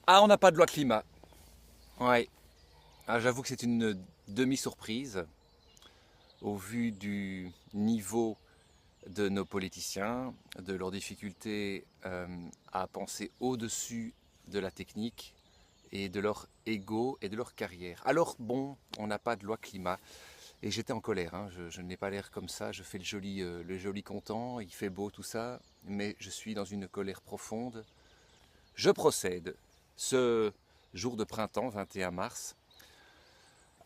Ah, on n'a pas de loi climat. Ouais. Ah, j'avoue que c'est une demi-surprise au vu du niveau de nos politiciens, de leur difficulté à penser au-dessus de la technique et de leur ego et de leur carrière. Alors bon, on n'a pas de loi climat. Et j'étais en colère, hein. Je n'ai pas l'air comme ça, je fais le joli content, il fait beau tout ça, mais je suis dans une colère profonde. Je procède, ce jour de printemps, 21 mars,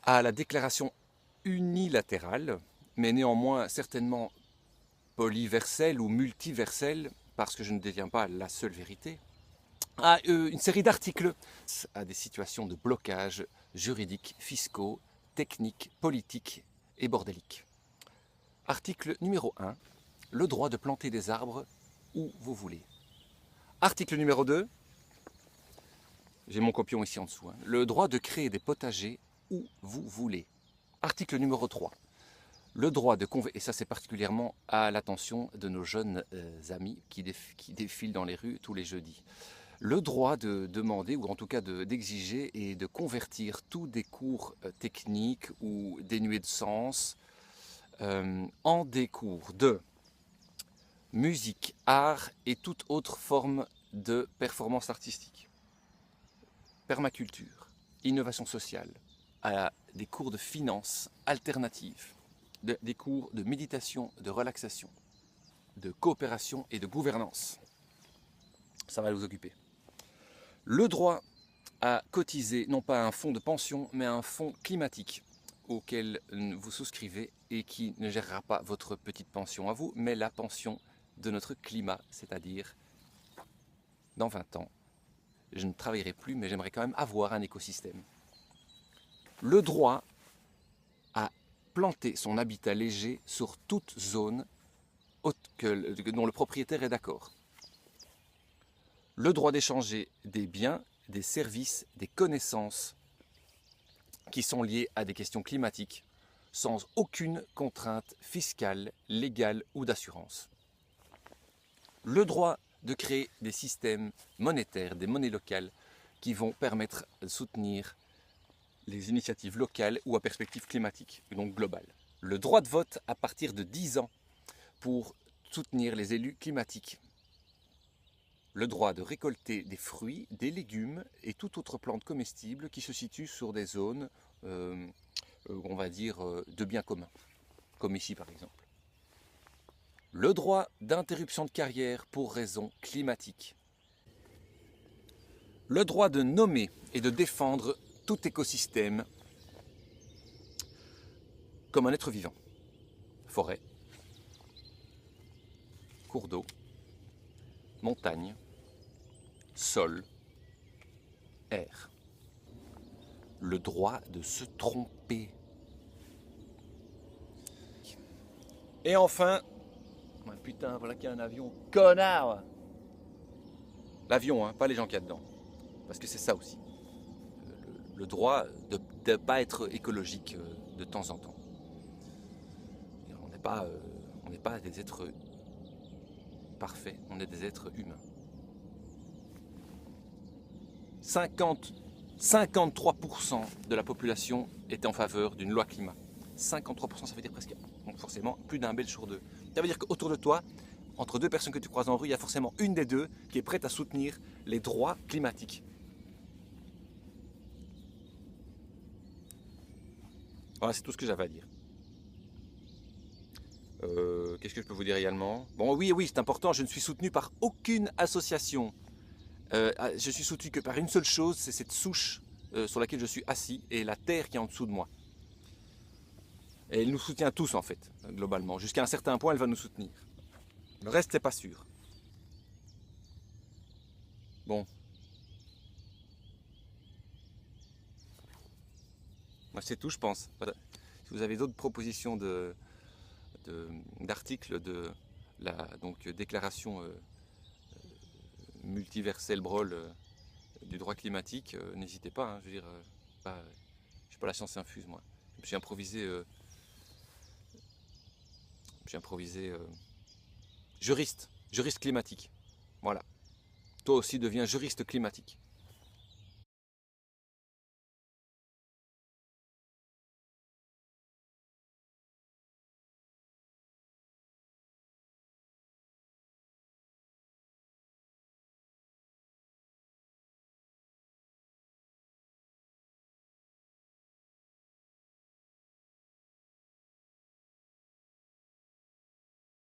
à la déclaration unilatérale, mais néanmoins certainement polyverselle ou multiverselle, parce que je ne détiens pas la seule vérité, à une série d'articles à des situations de blocage juridiques, fiscaux, techniques, politiques et bordéliques. Article numéro 1, le droit de planter des arbres où vous voulez. Article numéro 2, j'ai mon copion ici en dessous, hein, le droit de créer des potagers où vous voulez. Article numéro 3, le droit de convaincre, et ça c'est particulièrement à l'attention de nos jeunes amis qui défilent dans les rues tous les jeudis, le droit de demander, ou en tout cas d'exiger et de convertir tous des cours techniques ou dénués de sens en des cours de musique, art et toute autre forme de performance artistique, permaculture, innovation sociale, à des cours de finance alternatives, des cours de méditation, de relaxation, de coopération et de gouvernance. Ça va vous occuper. Le droit à cotiser non pas à un fonds de pension, mais à un fonds climatique auquel vous souscrivez et qui ne gérera pas votre petite pension à vous, mais la pension de notre climat, c'est-à-dire dans 20 ans, je ne travaillerai plus, mais j'aimerais quand même avoir un écosystème. Le droit à planter son habitat léger sur toute zone dont le propriétaire est d'accord. Le droit d'échanger des biens, des services, des connaissances qui sont liées à des questions climatiques sans aucune contrainte fiscale, légale ou d'assurance. Le droit de créer des systèmes monétaires, des monnaies locales qui vont permettre de soutenir les initiatives locales ou à perspective climatique, donc globale. Le droit de vote à partir de 10 ans pour soutenir les élus climatiques. Le droit de récolter des fruits, des légumes et toute autre plante comestible qui se situe sur des zones, on va dire, de bien commun, comme ici par exemple. Le droit d'interruption de carrière pour raisons climatiques. Le droit de nommer et de défendre tout écosystème comme un être vivant. Forêt, cours d'eau, montagne, sol, air. Le droit de se tromper. Et enfin, putain, voilà qu'il y a un avion. Connard! L'avion, hein, pas les gens qu'il y a dedans. Parce que c'est ça aussi. Le droit de ne pas être écologique de temps en temps. On n'est pas des êtres parfaits, on est des êtres humains. 53% de la population est en faveur d'une loi climat. 53%, ça veut dire presque, donc forcément, plus d'un Belge sur deux. Ça veut dire qu'autour de toi, entre deux personnes que tu croises en rue, il y a forcément une des deux qui est prête à soutenir les droits climatiques. Voilà, c'est tout ce que j'avais à dire. Qu'est-ce que je peux vous dire également? Bon, oui, c'est important, je ne suis soutenu par aucune association. Je suis soutenu que par une seule chose, c'est cette souche sur laquelle je suis assis et la terre qui est en dessous de moi. Et elle nous soutient tous en fait, globalement. Jusqu'à un certain point, elle va nous soutenir. Le reste, c'est pas sûr. Bon. Moi, c'est tout, je pense. Voilà. Si vous avez d'autres propositions d'articles de la donc, déclaration multiverselle Brol du droit climatique, n'hésitez pas. Hein, je veux dire, je suis pas la science infuse, moi. J'ai improvisé, juriste climatique. Voilà. Toi aussi deviens juriste climatique.